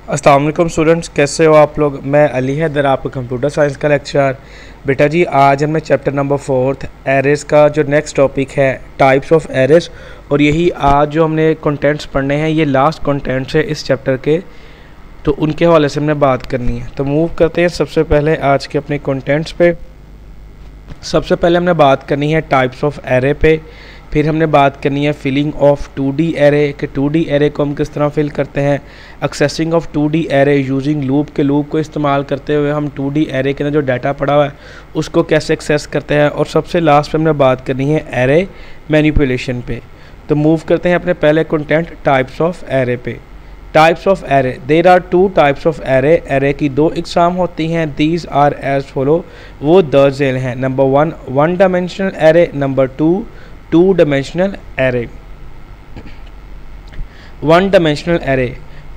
अस्सलाम वालेकुम स्टूडेंट्स, कैसे हो आप लोग। मैं अली हैदर, आपका कंप्यूटर साइंस का लेक्चरर। बेटा जी, आज हमने चैप्टर नंबर 4 एरेज़ का जो नेक्स्ट टॉपिक है टाइप्स ऑफ एरेज़, और यही आज जो हमने कंटेंट्स पढ़ने हैं ये लास्ट कंटेंट्स है इस चैप्टर के, तो उनके हवाले से हमने बात करनी है। तो मूव करते हैं सबसे पहले आज के अपने कंटेंट्स पे। सबसे पहले हमने बात करनी है टाइप्स ऑफ एरे पे, फिर हमने बात करनी है फिलिंग ऑफ 2D एरे कि 2D एरे को हम किस तरह फिल करते हैं, accessing of 2D array using loop के लूप को इस्तेमाल करते हुए हम 2D एरे के अंदर जो डाटा पड़ा हुआ है उसको कैसे एक्सेस करते हैं, और सबसे लास्ट पे हमने बात करनी है एरे मैनिपुलेशन पे। तो मूव करते हैं अपने पहले कंटेंट टाइप्स ऑफ एरे पे। Types of array, there are 2 types of array. Array की 2 इकसाम होती हैं। दीज आर एज फॉलो, वो द झेल हैं। Number 1 1 dimensional array, number 2 2 dimensional array. 1 dimensional array,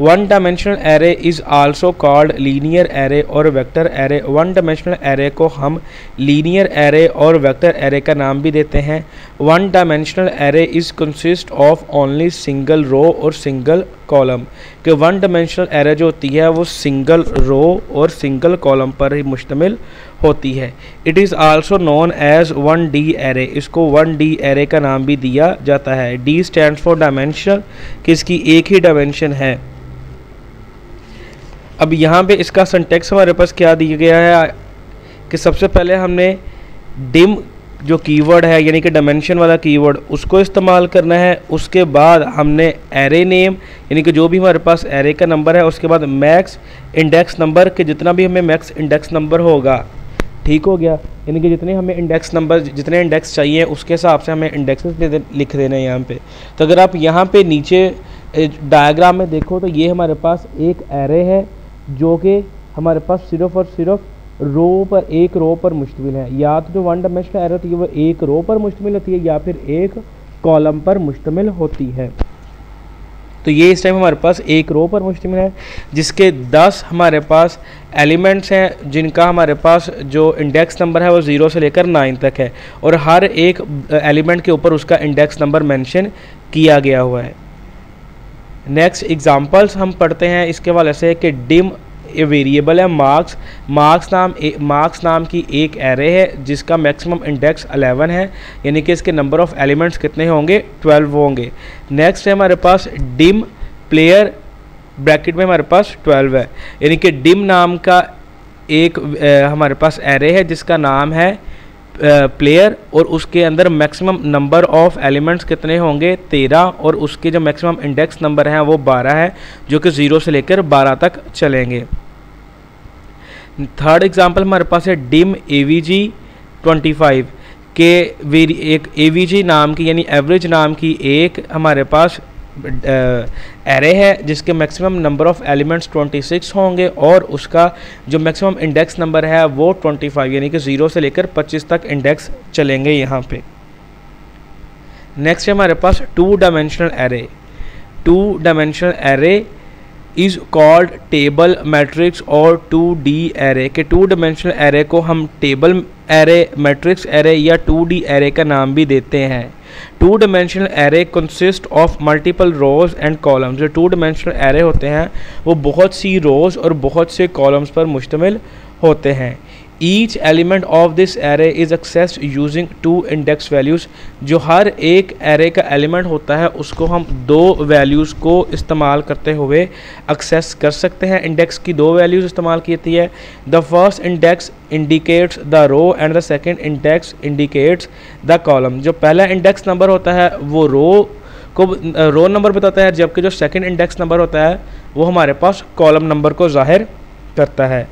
1 dimensional array is also called linear array और वेक्टर एरे। 1 डायमेंशनल एरे को हम लीनियर एरे और वेक्टर एरे का नाम भी देते हैं। 1 dimensional array is consist of only single row और सिंगल कॉलम, कि 1 डायमेंशनल एरे जो होती है वो सिंगल रो और सिंगल कॉलम पर ही मुश्तमिल होती है। It is also known as 1D array, इसको 1D एरे का नाम भी दिया जाता है। D स्टैंड्स फॉर डायमेंशनल, कि इसकी एक ही डायमेंशन है। अब यहाँ पे इसका सिंटेक्स हमारे पास क्या दिया गया है कि सबसे पहले हमने डिम जो कीवर्ड है यानी कि डायमेंशन वाला कीवर्ड उसको इस्तेमाल करना है। उसके बाद हमने एरे नेम यानी कि जो भी हमारे पास एरे का नंबर है, उसके बाद मैक्स इंडेक्स नंबर के जितना भी हमें मैक्स इंडेक्स नंबर होगा, ठीक हो गया, यानी कि जितने हमें इंडेक्स नंबर जितने इंडेक्स चाहिए उसके हिसाब से हमें इंडेक्सेस लिख देना है यहाँ पे। तो अगर आप यहाँ पे नीचे डायग्राम में देखो तो ये हमारे पास एक एरे है जो कि हमारे पास सिर्फ और सिर्फ एक रो पर मुश्तमिल है। या तो जो 1 डायमेंशनल एरे होती है वो एक रो पर मुश्तमिल होती है या फिर एक कॉलम पर मुश्तमिल होती है। तो ये इस टाइम हमारे पास एक रो पर मुश्तमिल है जिसके 10 हमारे पास एलिमेंट्स हैं, जिनका हमारे पास जो इंडेक्स नंबर है वो 0 से लेकर 9 तक है, और हर एक एलिमेंट के ऊपर उसका इंडेक्स नंबर मेंशन किया गया हुआ है। नेक्स्ट एग्जांपल्स हम पढ़ते हैं इसके हवाले से कि डिम वेरिएबल है मार्क्स। मार्क्स नाम की एक एरे है जिसका मैक्सिमम इंडेक्स 11 है, यानी कि इसके नंबर ऑफ एलिमेंट्स कितने होंगे, 12 होंगे। नेक्स्ट है हमारे पास डिम प्लेयर, ब्रैकेट में हमारे पास 12 है, यानी कि डिम नाम का एक हमारे पास एरे है जिसका नाम है प्लेयर, और उसके अंदर मैक्सिमम नंबर ऑफ एलिमेंट्स कितने होंगे, 13, और उसके जो मैक्सिमम इंडेक्स नंबर हैं वो 12 है, जो कि 0 से लेकर 12 तक चलेंगे। थर्ड एग्जांपल हमारे पास है डिम AVG 25 के एक AVG नाम की यानी एवरेज नाम की एक हमारे पास एरे है जिसके मैक्सिमम नंबर ऑफ एलिमेंट्स 26 होंगे, और उसका जो मैक्सिमम इंडेक्स नंबर है वो 25 यानी कि 0 से लेकर 25 तक इंडेक्स चलेंगे यहाँ पे। नेक्स्ट है हमारे पास 2 dimensional array. 2 dimensional array is called table matrix और 2D एरे, के 2 डायमेंशनल एरे को हम टेबल एरे, मैट्रिक्स एरे या 2D एरे का नाम भी देते हैं। 2 dimensional array consist of multiple rows and columns. जो 2 डायमेंशनल एरे होते हैं वो बहुत सी रोज और बहुत से कॉलम्स पर मुश्तमिल होते हैं। Each element of this array is accessed using 2 index values. जो हर एक एरे का एलिमेंट होता है उसको हम 2 वैल्यूज़ को इस्तेमाल करते हुए एक्सेस कर सकते हैं। इंडेक्स की 2 वैल्यूज़ इस्तेमाल की जाती है। The first index indicates the row and the second index indicates the column. जो पहला इंडेक्स नंबर होता है वो रो नंबर बताता है, जबकि जो सेकेंड इंडेक्स नंबर होता है वो हमारे पास कॉलम नंबर को ज़ाहिर करता है।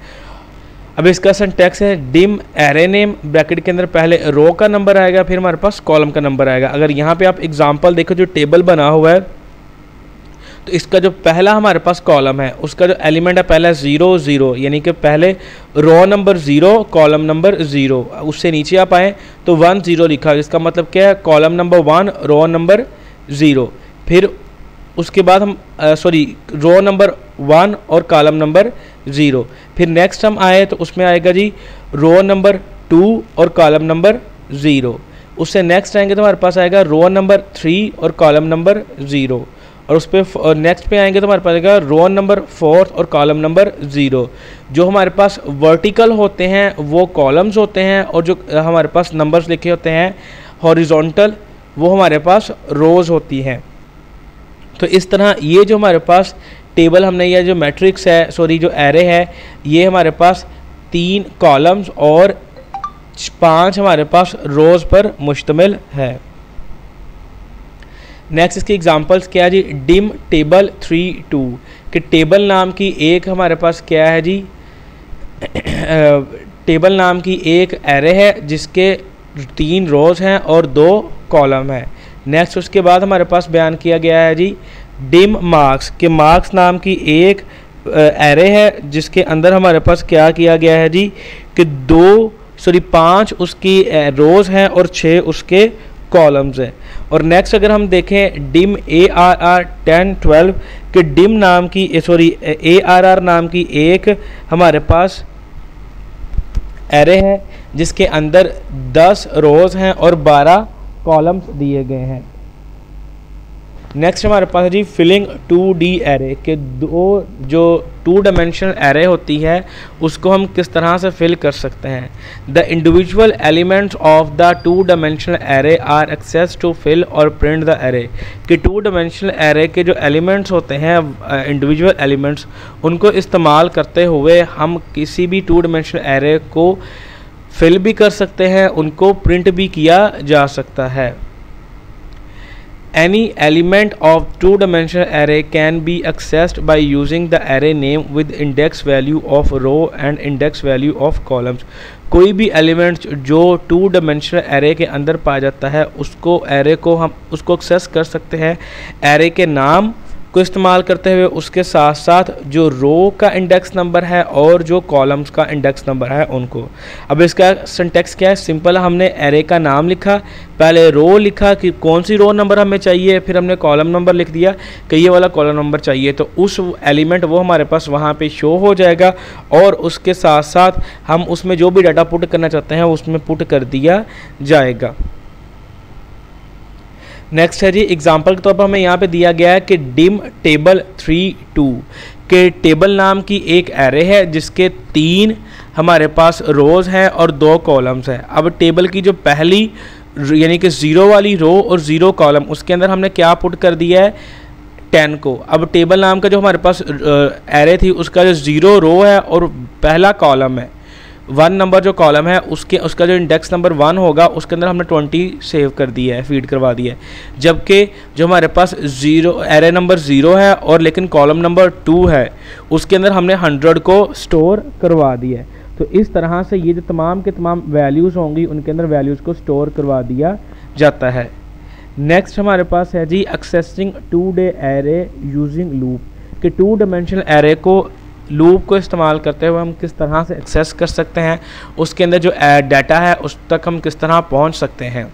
अब इसका सिंटैक्स है डिम एरे नेम, ब्रैकेट के अंदर पहले रो का नंबर आएगा फिर हमारे पास कॉलम का नंबर आएगा। अगर यहाँ पे आप एग्जांपल देखो जो टेबल बना हुआ है तो इसका जो पहला हमारे पास कॉलम है उसका जो एलिमेंट है पहला 0 0, यानी कि पहले रो नंबर 0 कॉलम नंबर 0। उससे नीचे आप आएँ तो 1 0 लिखा, इसका मतलब क्या है, कॉलम नंबर 1 रो नंबर 0। फिर उसके बाद हम रो नंबर 1 और कॉलम नंबर 0। फिर नेक्स्ट हम आए तो उसमें आएगा जी रो नंबर 2 और कॉलम नंबर 0। उससे नेक्स्ट आएंगे तो हमारे पास आएगा रो नंबर 3 और कॉलम नंबर 0। और उस पर नेक्स्ट पे आएंगे तो हमारे पास आएगा रो नंबर 4 और कॉलम नंबर 0। जो हमारे पास वर्टिकल होते हैं वो कॉलम्स होते हैं, और जो हमारे पास नंबर्स लिखे होते हैं हॉरिजॉन्टल वो हमारे पास रोज़ होती हैं। तो इस तरह ये जो हमारे पास टेबल हमने, यह जो मैट्रिक्स है, सॉरी जो एरे है, ये हमारे पास 3 कॉलम्स और 5 हमारे पास रोज़ पर मुश्तमिल है। नेक्स्ट इसकी एग्जांपल्स क्या है जी, डिम टेबल 3 2 कि टेबल नाम की एक हमारे पास क्या है जी टेबल नाम की एक एरे है जिसके 3 रोज़ हैं और 2 कॉलम है। नेक्स्ट उसके बाद हमारे पास बयान किया गया है जी डिम मार्क्स के मार्क्स नाम की एक एरे है जिसके अंदर हमारे पास क्या किया गया है जी कि 5 उसकी रोज़ हैं और 6 उसके कॉलम्स हैं। और नेक्स्ट अगर हम देखें डिम ARR 10 12 कि डिम नाम की ARR नाम की एक हमारे पास एरे है जिसके अंदर 10 रोज़ हैं और 12 कॉलम्स दिए गए हैं। नेक्स्ट हमारे पास है जी फिलिंग 2D एरे के जो 2 डायमेंशनल एरे होती है उसको हम किस तरह से फिल कर सकते हैं। The individual elements of the 2 dimensional array are access to fill और प्रिंट द एरे कि 2 डायमेंशनल एरे के जो एलिमेंट्स होते हैं इंडिविजुअल एलिमेंट्स उनको इस्तेमाल करते हुए हम किसी भी 2 डायमेंशनल एरे को फिल भी कर सकते हैं, उनको प्रिंट भी किया जा सकता है। Any element of 2-dimensional array can be accessed by using the array name with index value of row and index value of columns। कोई भी एलिमेंट जो 2-dimensional array के अंदर पाया जाता है उसको एरे को हम उसको एक्सेस कर सकते हैं एरे के नाम को इस्तेमाल करते हुए, उसके साथ साथ जो रो का इंडेक्स नंबर है और जो कॉलम्स का इंडेक्स नंबर है उनको। अब इसका सिंटैक्स क्या है, सिंपल, हमने एरे का नाम लिखा, पहले रो लिखा कि कौन सी रो नंबर हमें चाहिए, फिर हमने कॉलम नंबर लिख दिया कि ये वाला कॉलम नंबर चाहिए, तो उस एलिमेंट वो हमारे पास वहाँ पे शो हो जाएगा और उसके साथ साथ हम उसमें जो भी डाटा पुट करना चाहते हैं उसमें पुट कर दिया जाएगा। नेक्स्ट है जी एग्जाम्पल के तौर पर हमें यहाँ पे दिया गया है कि डिम टेबल 3 2 के टेबल नाम की एक एरे है जिसके 3 हमारे पास रोज़ हैं और 2 कॉलम्स हैं। अब टेबल की जो पहली यानी कि 0 वाली रो और 0 कॉलम उसके अंदर हमने क्या पुट कर दिया है 10 को। अब टेबल नाम का जो हमारे पास एरे थी उसका जो 0 रो है और पहला कॉलम है 1 नंबर जो कॉलम है उसका जो इंडेक्स नंबर 1 होगा उसके अंदर हमने 20 सेव कर दिया है, फीड करवा दिया है। जबकि जो हमारे पास एरे नंबर 0 है और लेकिन कॉलम नंबर 2 है उसके अंदर हमने 100 को स्टोर करवा दिया है। तो इस तरह से ये जो तमाम के तमाम वैल्यूज़ होंगी उनके अंदर वैल्यूज़ को स्टोर करवा दिया जाता है। नेक्स्ट हमारे पास है जी accessing 2D array using loop कि 2 डायमेंशनल एरे को लूप को इस्तेमाल करते हुए हम किस तरह से एक्सेस कर सकते हैं, उसके अंदर जो डाटा है उस तक हम किस तरह पहुंच सकते हैं।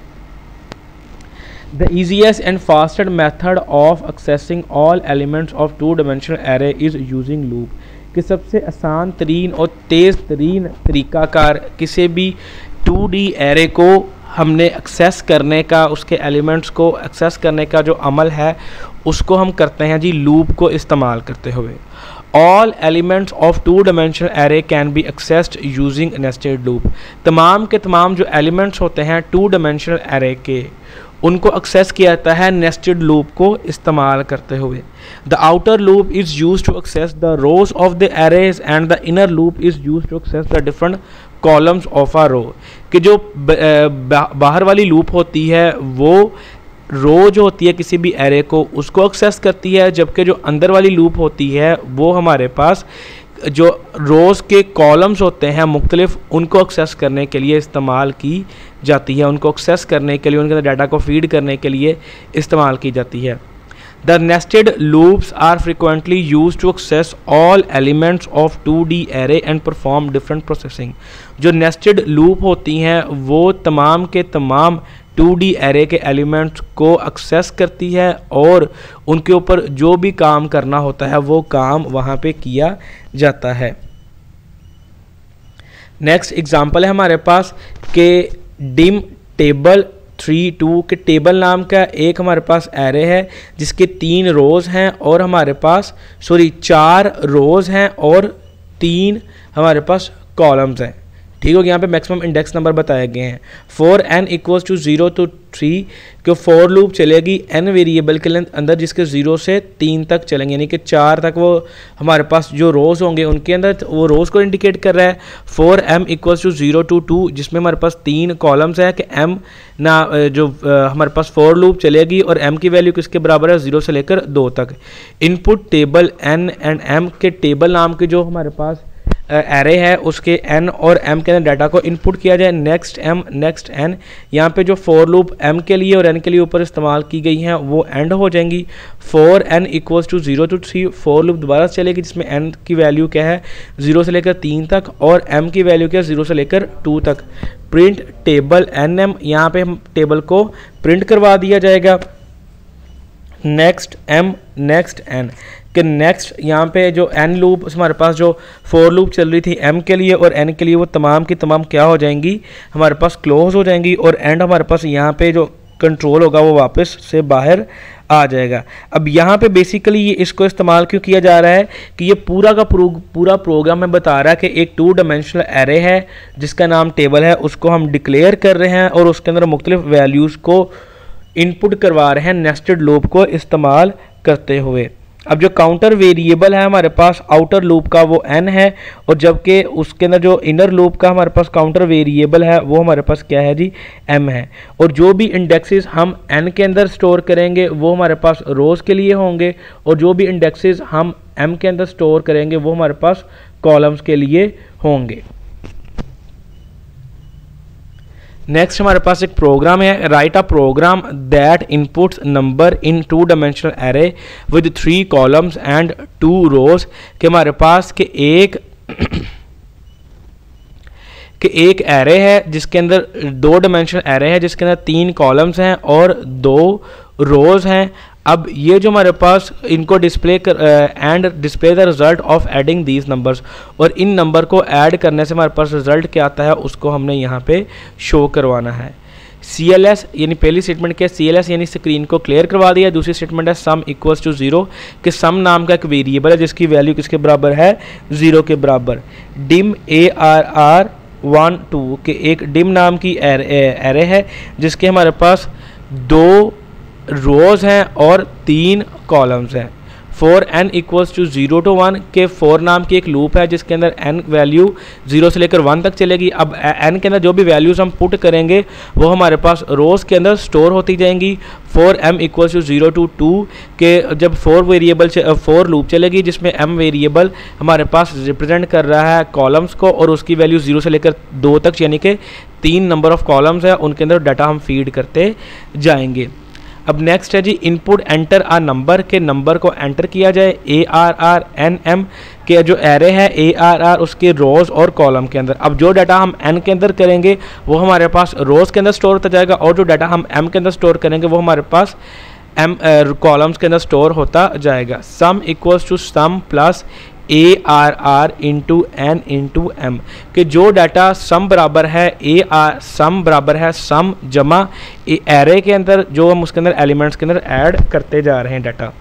The easiest and fastest method of accessing all elements of 2 dimensional array is using loop कि सबसे आसान तरीन और तेज़ तरीन तरीक़ाकार किसी भी 2D एरे को हमने एक्सेस करने का, उसके एलिमेंट्स को एक्सेस करने का जो अमल है उसको हम करते हैं जी लूप को इस्तेमाल करते हुए। All elements of 2 dimensional array can be accessed using nested loop। तमाम के तमाम जो एलिमेंट्स होते हैं 2 dimensional array के उनको एक्सेस किया जाता है nested loop को इस्तेमाल करते हुए। The outer loop is used to access the rows of the arrays and the inner loop is used to access the different columns of a row कि जो बाहर वाली लूप होती है वो रो जो होती है किसी भी एरे को उसको एक्सेस करती है, जबकि जो अंदर वाली लूप होती है वो हमारे पास जो रोज़ के कॉलम्स होते हैं मुख्तलिफ उनको एक्सेस करने के लिए इस्तेमाल की जाती है, उनको एक्सेस करने के लिए उनके अंदर डाटा को फीड करने के लिए इस्तेमाल की जाती है। The nested loops are frequently used to access all elements of 2D array and perform different processing। जो nested loop होती हैं वो तमाम के तमाम 2D array के एलिमेंट्स को एक्सेस करती है और उनके ऊपर जो भी काम करना होता है वो काम वहाँ पे किया जाता है। नेक्स्ट एग्जांपल है हमारे पास के डिम टेबल 3 2 के टेबल नाम का एक हमारे पास एरे है जिसके 3 रोज़ हैं और हमारे पास 4 रोज़ हैं और 3 हमारे पास कॉलम्स हैं। ठीक हो गया। यहाँ पे मैक्सिमम इंडेक्स नंबर बताए गए हैं। For n equals to 0 to 3 कि फॉर लूप चलेगी n वेरिएबल के अंदर जिसके 0 से 3 तक चलेंगे, यानी कि 4 तक वो हमारे पास जो रोज़ होंगे उनके अंदर वो रोज़ को इंडिकेट कर रहा है। For m equals to 0 to 2 जिसमें हमारे पास 3 कॉलम्स है कि m ना जो हमारे पास फॉर लूप चलेगी और m की वैल्यू किसके बराबर है 0 से लेकर 2 तक। Input table n and m के टेबल नाम के जो हमारे पास एरे है उसके n और m के अंदर डाटा को इनपुट किया जाए। नेक्स्ट m नेक्स्ट n, यहाँ पे जो फॉर लूप m के लिए और n के लिए ऊपर इस्तेमाल की गई हैं वो एंड हो जाएंगी। For n equals to 0 to 3 for loop दोबारा चलेगी जिसमें n की वैल्यू क्या है 0 से लेकर 3 तक और m की वैल्यू क्या है 0 से लेकर 2 तक। प्रिंट टेबल nm, यहाँ पे हम टेबल को प्रिंट करवा दिया जाएगा। नेक्स्ट m नेक्स्ट n कि नेक्स्ट यहाँ पे जो n लूप हमारे पास जो फॉर लूप चल रही थी m के लिए और n के लिए वो तमाम की तमाम क्या हो जाएंगी हमारे पास क्लोज हो जाएंगी और एंड हमारे पास यहाँ पे जो कंट्रोल होगा वो वापस से बाहर आ जाएगा। अब यहाँ पे बेसिकली ये इसको इस्तेमाल क्यों किया जा रहा है कि ये पूरा का पूरा प्रोग्राम में बता रहा है कि एक 2 डायमेंशनल एरे है जिसका नाम टेबल है, उसको हम डिक्लेयर कर रहे हैं और उसके अंदर मुख्तलिफ वैल्यूज़ को इनपुट करवा रहे हैं नेस्टेड लूप को इस्तेमाल करते हुए। अब जो काउंटर वेरिएबल है हमारे पास आउटर लूप का वो n है और जबकि उसके अंदर जो इनर लूप का हमारे पास काउंटर वेरिएबल है वो हमारे पास क्या है जी m है। और जो भी इंडेक्सेस हम n के अंदर स्टोर करेंगे वो हमारे पास रोज़ के लिए होंगे और जो भी इंडेक्सेस हम m के अंदर स्टोर करेंगे वो हमारे पास कॉलम्स के लिए होंगे। नेक्स्ट हमारे पास एक प्रोग्राम है, write a program that inputs number in 2 dimensional array with 3 columns and 2 rows के हमारे पास के एक एरे है जिसके अंदर 2 डायमेंशनल एरे है जिसके अंदर 3 कॉलम्स हैं और 2 रोज हैं। अब ये जो हमारे पास इनको display and display the result of adding these numbers, और इन नंबर को ऐड करने से हमारे पास रिजल्ट क्या आता है उसको हमने यहाँ पे शो करवाना है। CLS यानी पहली स्टेटमेंट क्या है, CLS यानी स्क्रीन को क्लियर करवा दिया। दूसरी स्टेटमेंट है सम इक्वल्स टू 0 कि सम नाम का एक वेरिएबल है जिसकी वैल्यू किसके बराबर है 0 के बराबर। डिम ARR 1 2 के एक डिम नाम की एरे है जिसके हमारे पास 2 रोज़ हैं और 3 कॉलम्स हैं। For n equals to 0 to 1 के फॉर नाम की एक लूप है जिसके अंदर n वैल्यू 0 से लेकर 1 तक चलेगी। अब n के अंदर जो भी वैल्यूज़ हम पुट करेंगे वो हमारे पास रोज़ के अंदर स्टोर होती जाएंगी। For m equals to 0 to 2 के जब फॉर लूप चलेगी जिसमें m वेरिएबल हमारे पास रिप्रेजेंट कर रहा है कॉलम्स को और उसकी वैल्यू 0 से लेकर 2 तक यानी कि 3 नंबर ऑफ कॉलम्स है उनके अंदर डाटा हम फीड करते जाएंगे। अब नेक्स्ट है जी इनपुट एंटर आ नंबर के नंबर को एंटर किया जाए ARRNM के जो एरे है ARR उसके रोज़ और कॉलम के अंदर। अब जो डाटा हम n के अंदर करेंगे वो हमारे पास रोज़ के अंदर स्टोर होता जाएगा और जो डाटा हम m के अंदर स्टोर करेंगे वो हमारे पास कॉलम्स के अंदर स्टोर होता जाएगा। Sum equals to sum plus ARR into n into m कि जो डाटा सम बराबर है सम बराबर है सम जमा एरे के अंदर जो हम उसके अंदर एलिमेंट्स के अंदर ऐड करते जा रहे हैं डाटा।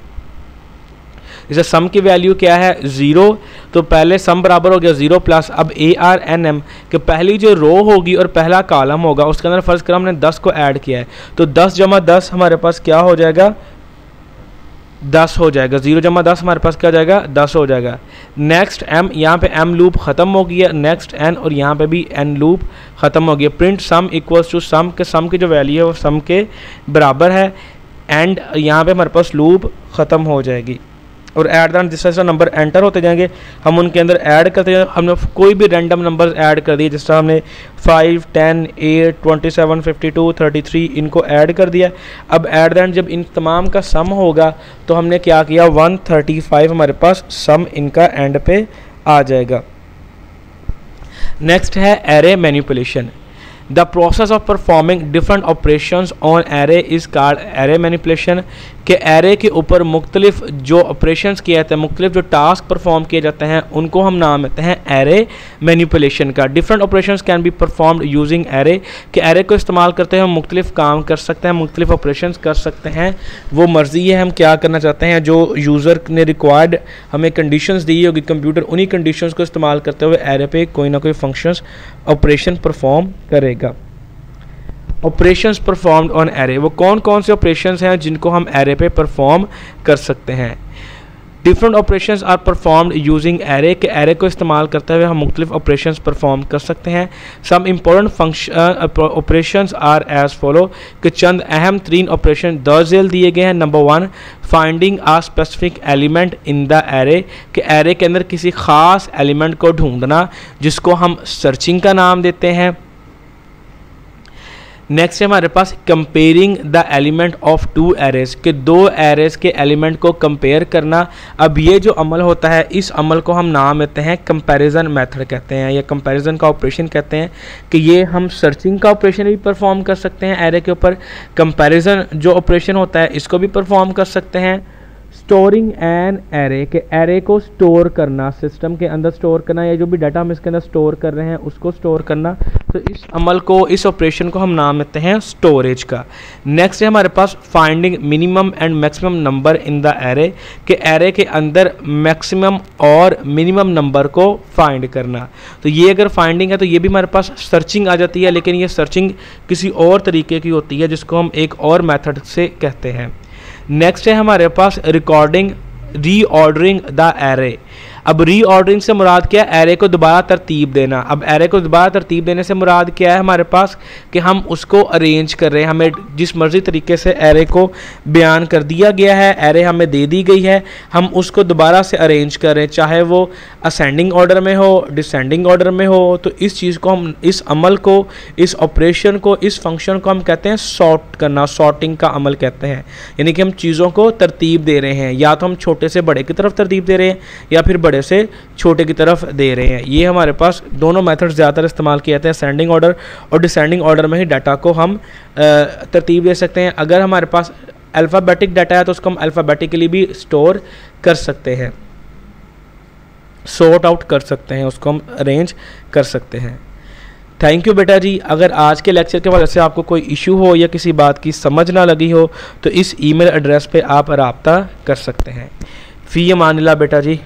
जैसे सम की वैल्यू क्या है 0 तो पहले सम बराबर हो गया 0 प्लस अब ARNM कि पहली जो रो होगी और पहला कॉलम होगा उसके अंदर फर्स्ट क्रम हमने 10 को ऐड किया है तो 10 जमा 10 हमारे पास क्या हो जाएगा 10 हो जाएगा। 0 जमा 10 हमारे पास क्या हो जाएगा 10 हो जाएगा। नेक्स्ट m, यहाँ पे m लूप ख़त्म हो गया। नेक्स्ट n और यहाँ पे भी n लूप ख़त्म हो गया। प्रिंट सम इक्वल्स टू सम के सम की जो वैल्यू है वो सम के बराबर है एंड यहाँ पे हमारे पास लूप ख़त्म हो जाएगी और ऐड द जिस तरह से नंबर एंटर होते जाएंगे हम उनके अंदर ऐड करते जाएंगे। हमने कोई भी रैंडम नंबर ऐड कर दिए जिस तरह हमने 5 10 8 27 52 33 इनको ऐड कर दिया। अब ऐड द जब इन तमाम का सम होगा तो हमने क्या किया 135 हमारे पास सम इनका एंड पे आ जाएगा। नेक्स्ट है array manipulation the process of performing different operations on array is called array manipulation, कि एरे के ऊपर मुख्तलिफ जो ऑपरेशंस किए जाते हैं, मुख्तलिफ जो टास्क परफॉर्म किए जाते हैं, उनको हम नाम देते हैं एरे मैनिपुलेशन का। Different operations can be performed using array, कि एरे को इस्तेमाल करते हैं हम मुख्तलिफ काम कर सकते हैं, मुख्तलिफ ऑपरेशंस कर सकते हैं। वो मर्ज़ी है हम क्या करना चाहते हैं। जो यूज़र ने रिक्वायर्ड हमें कंडीशंस दी होगी, कंप्यूटर उन्हीं कंडीशंस को इस्तेमाल करते हुए एरे पे कोई ना कोई फंक्शंस ऑपरेशन परफॉर्म करेगा। ऑपरेशंस परफॉर्म्ड ऑन एरे, वो कौन कौन से ऑपरेशंस हैं जिनको हम एरे पे परफॉर्म कर सकते हैं। Different operations are performed using array, के एरे को इस्तेमाल करते हुए हम मुख्तलिफ ऑपरेशंस परफॉर्म कर सकते हैं। Some important function operations are as follow, कि चंद अहम तरीन ऑपरेशन दर्जेल दिए गए हैं। Number 1, finding a specific element in the array, कि एरे के अंदर किसी ख़ास एलिमेंट को ढूंढना, जिसको हम सर्चिंग का नाम देते हैं। नेक्स्ट है हमारे पास comparing the element of two arrays, के दो एरेज के एलिमेंट को कंपेयर करना। अब ये जो अमल होता है, इस अमल को हम नाम देते हैं कंपैरिजन मेथड कहते हैं, या कंपैरिजन का ऑपरेशन कहते हैं, कि ये हम सर्चिंग का ऑपरेशन भी परफॉर्म कर सकते हैं एरे के ऊपर। कंपैरिजन जो ऑपरेशन होता है इसको भी परफॉर्म कर सकते हैं। स्टोरिंग एन एरे, के एरे को स्टोर करना, सिस्टम के अंदर स्टोर करना, या जो भी डाटा हम इसके अंदर स्टोर कर रहे हैं उसको स्टोर करना। तो इस अमल को, इस ऑपरेशन को हम नाम देते हैं स्टोरेज का। नेक्स्ट है हमारे पास finding minimum and maximum number in the array, के एरे के अंदर मैक्सिमम और मिनिमम नंबर को फाइंड करना। तो ये अगर फाइंडिंग है तो ये भी हमारे पास सर्चिंग आ जाती है, लेकिन ये सर्चिंग किसी और तरीके की होती है जिसको हम एक और मेथड से कहते हैं। नेक्स्ट है हमारे पास रिकॉर्डिंग रीऑर्डरिंग द एरे। अब रीऑर्डरिंग से मुराद क्या है, एरे को दोबारा तरतीब देना। अब एरे को दोबारा तरतीब देने से मुराद क्या है हमारे पास, कि हम उसको अरेंज कर रहे हैं। हमें जिस मर्जी तरीके से एरे को बयान कर दिया गया है, एरे हमें दे दी गई है, हम उसको दोबारा से अरेंज कर रहे हैं, चाहे वो असेंडिंग ऑर्डर में हो, डिसेंडिंग ऑर्डर में हो। तो इस चीज़ को हम, इस अमल को, इस ऑपरेशन को, इस फंक्शन को हम कहते हैं सॉर्ट करना, सॉर्टिंग का अमल कहते हैं। यानी कि हम चीज़ों को तरतीब दे रहे हैं, या तो हम छोटे से बड़े की तरफ तरतीब दे रहे हैं, या फिर बड़े से छोटे की तरफ दे रहे हैं। ये हमारे पास दोनों मेथड ज़्यादातर इस्तेमाल किए जाते हैं, असेंडिंग ऑर्डर और डिसेंडिंग ऑर्डर में ही डाटा को हम तरतीब दे सकते हैं। अगर हमारे पास अल्फ़ाबेटिक डाटा है तो उसको हम अल्फ़ाबेटिकली भी स्टोर कर सकते हैं, सॉर्ट आउट कर सकते हैं, उसको हम अरेंज कर सकते हैं। थैंक यू बेटा जी। अगर आज के लेक्चर के वजह से आपको कोई इशू हो या किसी बात की समझ ना लगी हो तो इस ईमेल एड्रेस पे आप राब्ता कर सकते हैं। फ़ी अमानिल्लाह बेटा जी।